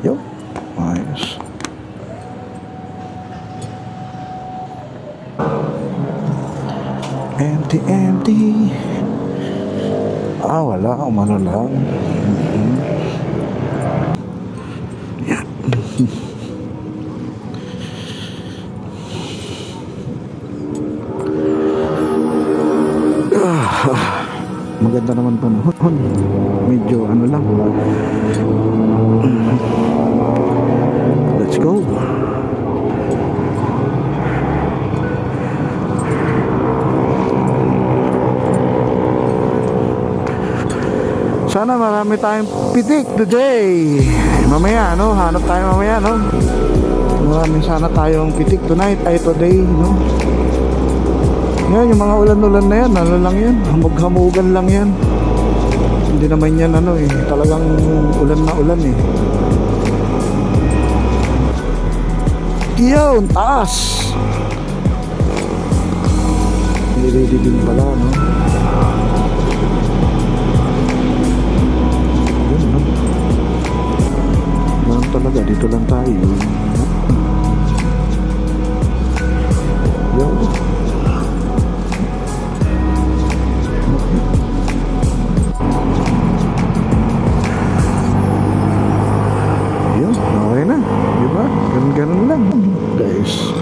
Yo, ayos. Empty, empty. Wala, umano lang. Yan. Maganda naman panahon. Medyo ano lang. Let's go. Sana marami tayong pitik today. Mamaya, no? Hanap tayo mamaya, no? Marami sana tayong pitik tonight, ay today, no? Yan, yung mga ulan-ulan na yan, ano lang yan, hamog-hamugan lang yan. Hindi naman yan, ano eh, talagang ulan na ulan eh. Yun, taas! Nililibing pala, no? Talaga dito lang tayo. Yo. Yo, okay na. Diba? Ganun lang, guys.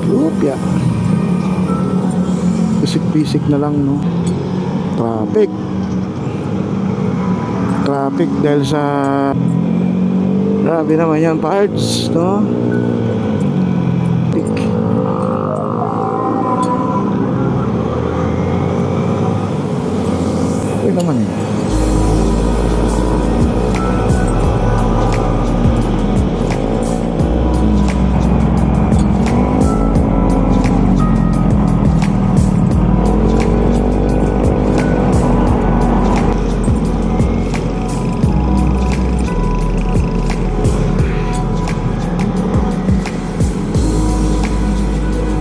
Upya. Bisik-bisik na lang, no? Traffic dahil sa grabe naman yan parts, no? Okay naman eh.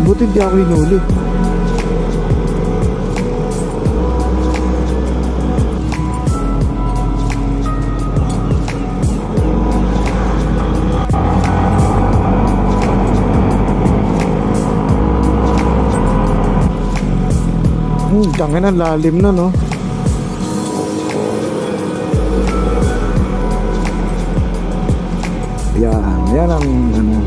Buti di ako inuli. Tangin ang lalim na, no? Yan ang ano.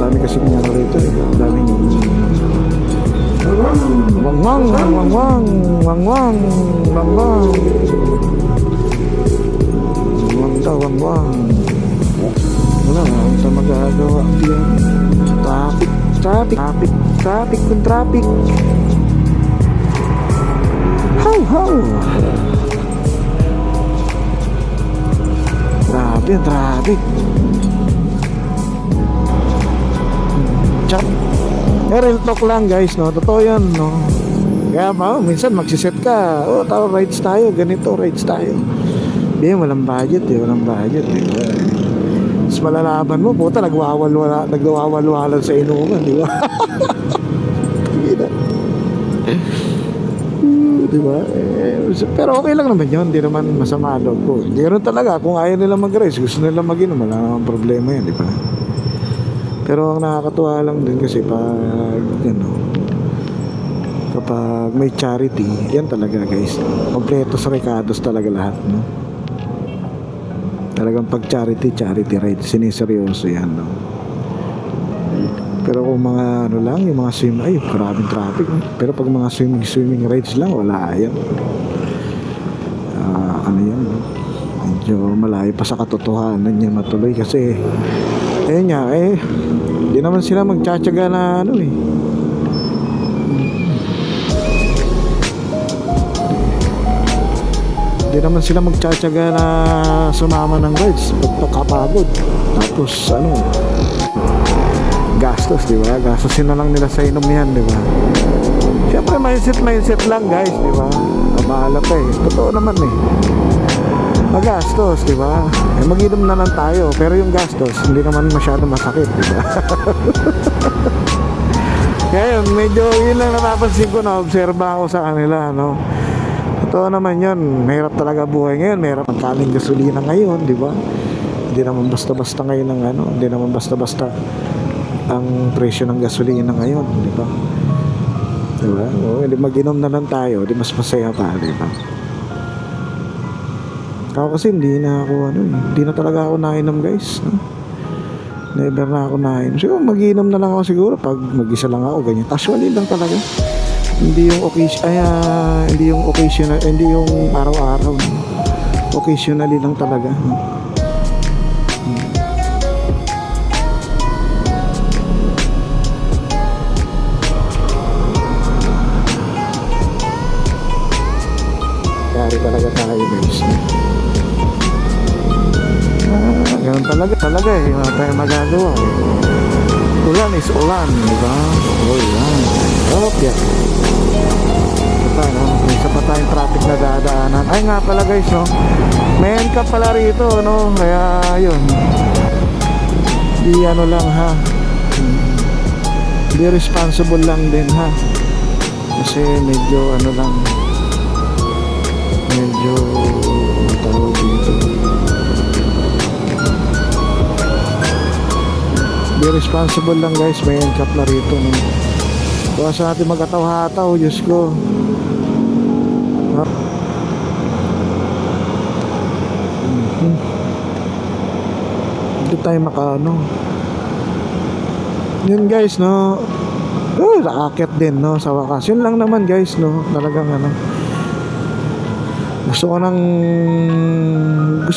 Dami kasi niya rito eh. Daming wangwang wala na magagawa diyan. Traffic how traffic chat. Real talk lang guys, no? Totoo yan, no? Kaya minsan magsiset ka, rides tayo, ganito, rides tayo. Di, walang budget eh. Mas malalaban mo, puta, nagwawalwalan sa inuman, di ba? Di ba? Pero okay lang naman yun, hindi naman masama loob ko. Hindi rin talaga, kung ayaw nila mag-rides, gusto nila mag-inom, wala namang problema yan, di ba? Pero ang nakakatuwa lang din kasi kapag may charity, yan talaga guys, kompleto sa Ricardos talaga lahat, no? Talagang pag charity ride, siniseryoso yan, no? Pero kung mga lang, yung mga maraming traffic, no? Pero pag mga swimming rides lang, wala yan. Yan, no? Medyo malayo pa sa katotohanan niya matuloy kasi ayun nga, di naman sila magtsatsaga na di naman sila magtsatsaga na sumama ng rides, kapagod. Tapos gastos, di ba? Gastosin na lang nila sa inom yan, di ba? Siyempre mindset lang guys, di ba? Mahala pa eh. Totoo naman eh. magastos, di ba? Eh, mag-inom na lang tayo, pero yung gastos hindi naman masyado masakit, di ba? Kaya yun, medyo yun lang napapansin ko, na obserba ako sa kanila, no? Totoo naman yun, mahirap talaga buhay ngayon, mahirap ang kaling gasolina ngayon, di ba? Hindi naman basta-basta ngayon ang ano, hindi naman basta-basta ang presyo ng gasolina ngayon, di ba? Di ba? O, hindi mag-inom na lang tayo, di mas masaya pa, di ba? Ako kasi hindi na ako hindi na talaga ako nainom, guys, no? Never na ako nainom. Siguro mag-inom na lang ako siguro pag mag-isa lang ako, ganyan. Casually lang talaga. Hindi yung hindi yung occasional, hindi yung araw-araw. Occasionally lang talaga, no? Kaya talaga tayo, guys. Ganun talaga eh, wala tayong magagawa eh. Ulan is ulan, di ba? Ulan. Okay. Ito, no? May isa pa tayong traffic na dadaanan. Ay nga pala, guys, no? May NCAP pala rito, no? Kaya yun, di ano lang, ha? Di responsible lang din, ha? Kasi medyo ano lang, medyo tawag dito, be responsible lang, guys. May NCAP na rito, no? Kaya sa natin magkataw-hataw, Diyos ko. Hindi tayo makaano. Yun, guys, no? Nakakit din, no? Sa wakas, yun lang naman, guys, no? Talagang ano, gusto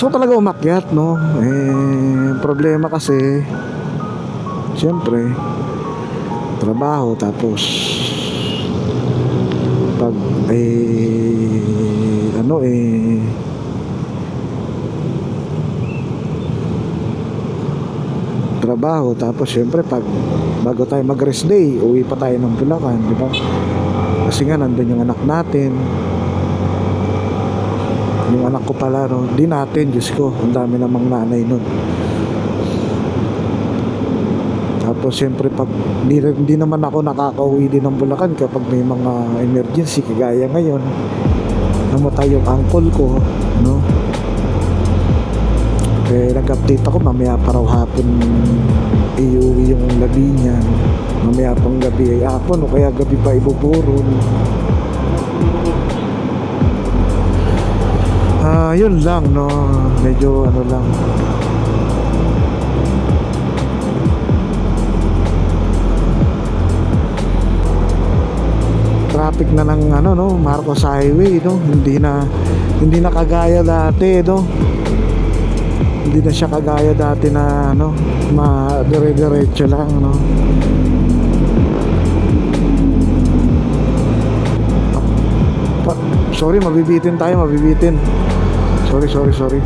ko talaga umakyat, no? Eh, problema kasi siyempre trabaho, tapos pag trabaho, tapos siyempre pag bago tayo mag rest day, uwi pa tayo ng Bulacan, di ba? Kasi nga nandun yung anak natin, yung anak ko pala, no? Di natin, Diyos ko, ang dami namang nanay nun. Tapos siyempre pag hindi naman ako nakakauwi din ng Bulacan kapag may mga emergency, kagaya ngayon namatay yung uncle ko, no? Eh, nag-update ako, mamaya pa raw hapon iuwi yung labi niya, mamaya pang gabi ay hapon, o kaya gabi pa ibuburon. Yun lang, no? Medyo ano lang, traffic na ng ano, no, Marcos Highway, no? Hindi na kagaya dati, no? Hindi na siya kagaya dati na ano, dire-diretso lang, no? Sorry, mabibitin tayo, mabibitin. Sorry.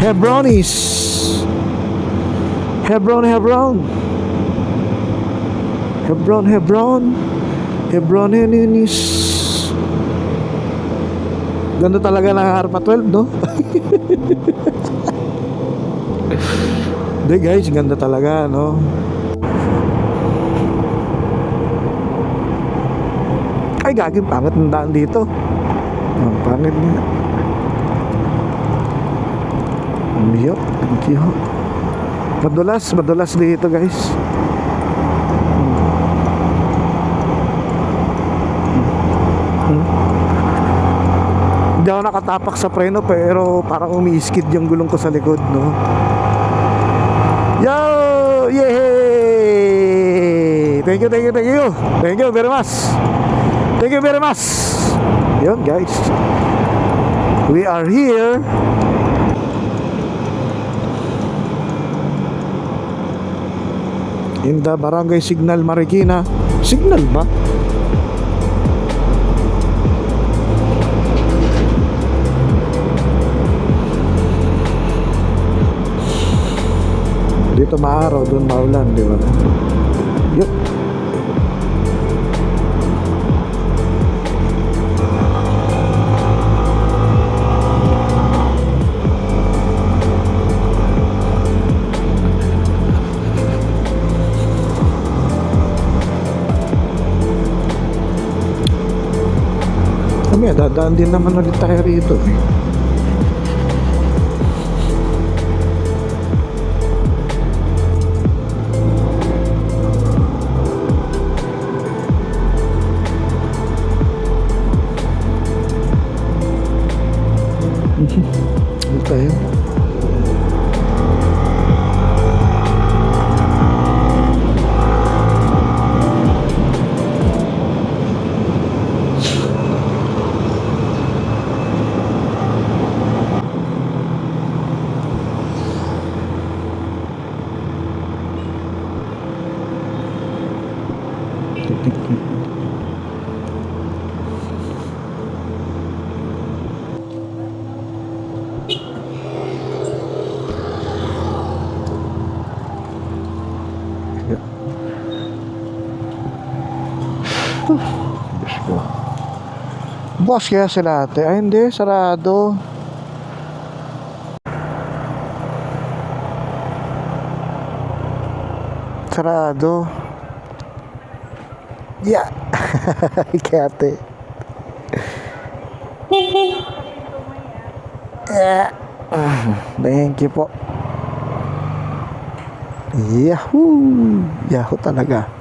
Hebronis. Hebronis. Ganda talaga ng Harpa 12, no? Hindi, guys, ganda talaga, no? Ay, gagawin, pangit ng daan dito. Pangit niya. Thank you. Madulas dito, guys. Hindi ako nakatapak sa preno, pero parang umiiskid yung gulong ko sa likod, no? Yo! Yay! Thank you very much. Yun, guys, we are here in the Barangay Signal Marikina. Signal ba? Dito maaraw, doon maulan, di ba? Yup. Kami, dadaan din naman ulit tayo rito eh. Ano tayo? Diyos ko. Bukas kaya sila ate? Ay hindi, sarado. Sarado. Yeah. Kaya ate. Yeah. Thank you po. Yahoo! Yahoo talaga.